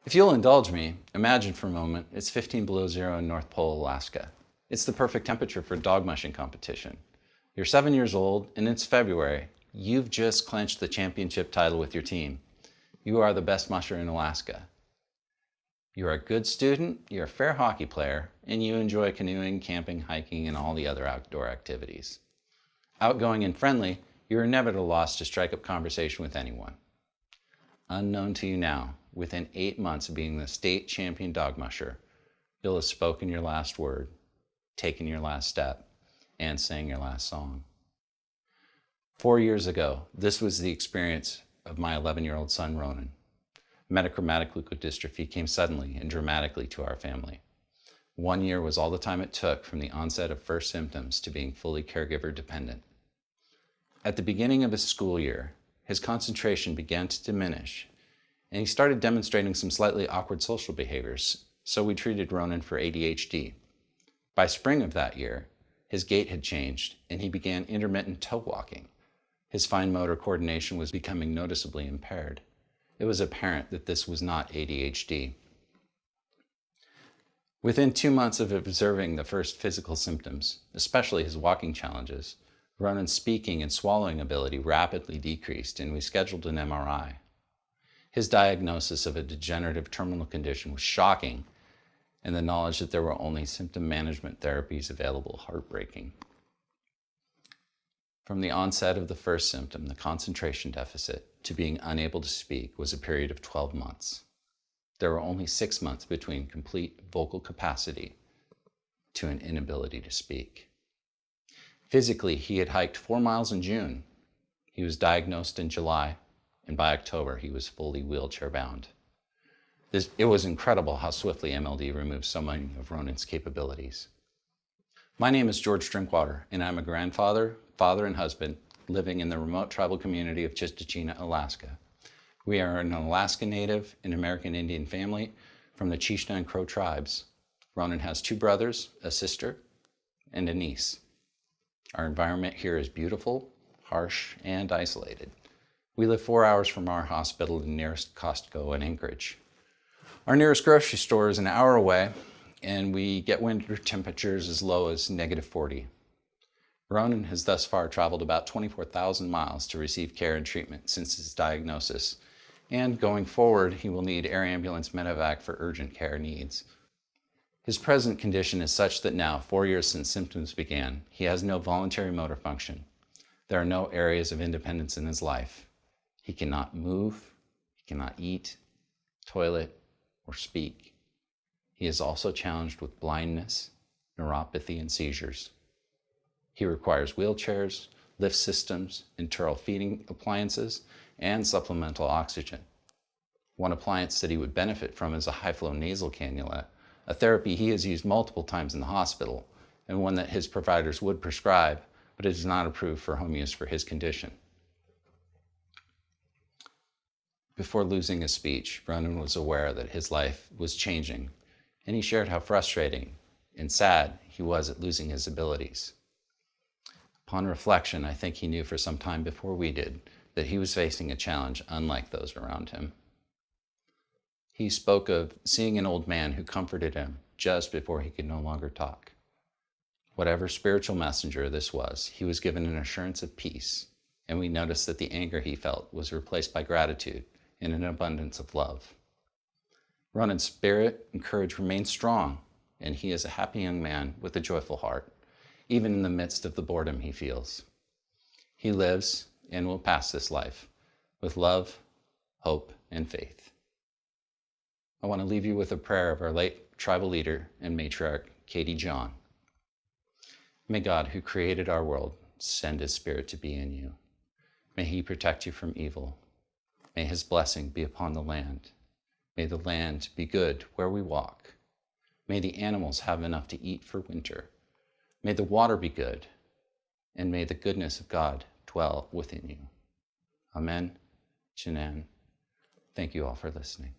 If you'll indulge me, imagine for a moment it's 15 below zero in North Pole, Alaska. It's the perfect temperature for dog mushing competition. You're 7 years old and it's February. You've just clinched the championship title with your team. You are the best musher in Alaska. You're a good student, you're a fair hockey player, and you enjoy canoeing, camping, hiking, and all the other outdoor activities. Outgoing and friendly, you're never at a loss to strike up conversation with anyone. Unknown to you now, within 8 months of being the state champion dog musher, you'll have spoken your last word, taken your last step, and sang your last song. 4 years ago, this was the experience of my 11-year-old son, Ronan. Metachromatic leukodystrophy came suddenly and dramatically to our family. 1 year was all the time it took from the onset of first symptoms to being fully caregiver dependent. At the beginning of his school year, his concentration began to diminish, and he started demonstrating some slightly awkward social behaviors, so we treated Ronan for ADHD. By spring of that year, his gait had changed, and he began intermittent toe walking. His fine motor coordination was becoming noticeably impaired. It was apparent that this was not ADHD. Within 2 months of observing the first physical symptoms, especially his walking challenges, Ronan's speaking and swallowing ability rapidly decreased, and we scheduled an MRI. His diagnosis of a degenerative terminal condition was shocking, and the knowledge that there were only symptom management therapies available heartbreaking. From the onset of the first symptom, the concentration deficit, to being unable to speak was a period of 12 months. There were only 6 months between complete vocal capacity to an inability to speak. Physically, he had hiked 4 miles in June. He was diagnosed in July, and by October, he was fully wheelchair-bound. It was incredible how swiftly MLD removed so many of Ronan's capabilities. My name is George Drinkwater, and I'm a grandfather, father, and husband living in the remote tribal community of Chistachina, Alaska. We are an Alaska Native and American Indian family from the Chishna and Crow tribes. Ronan has 2 brothers, a sister, and a niece. Our environment here is beautiful, harsh, and isolated. We live 4 hours from our hospital, the nearest Costco in Anchorage. Our nearest grocery store is an hour away, and we get winter temperatures as low as -40. Ronan has thus far traveled about 24,000 miles to receive care and treatment since his diagnosis, and going forward, he will need air ambulance medevac for urgent care needs. His present condition is such that now, 4 years since symptoms began, he has no voluntary motor function. There are no areas of independence in his life. He cannot move, he cannot eat, toilet, or speak. He is also challenged with blindness, neuropathy, and seizures. He requires wheelchairs, lift systems, enteral feeding appliances, and supplemental oxygen. One appliance that he would benefit from is a high-flow nasal cannula, a therapy he has used multiple times in the hospital, and one that his providers would prescribe, but is not approved for home use for his condition. Before losing his speech, Ronan was aware that his life was changing, and he shared how frustrating and sad he was at losing his abilities. Upon reflection, I think he knew for some time before we did that he was facing a challenge unlike those around him. He spoke of seeing an old man who comforted him just before he could no longer talk. Whatever spiritual messenger this was, he was given an assurance of peace, and we noticed that the anger he felt was replaced by gratitude and an abundance of love. Ronan's spirit and courage remain strong, and he is a happy young man with a joyful heart, even in the midst of the boredom he feels. He lives and will pass this life with love, hope, and faith. I want to leave you with a prayer of our late tribal leader and matriarch, Katie John. May God, who created our world, send his spirit to be in you. May he protect you from evil. May his blessing be upon the land. May the land be good where we walk. May the animals have enough to eat for winter. May the water be good, and may the goodness of God dwell within you. Amen. Shanann. Thank you all for listening.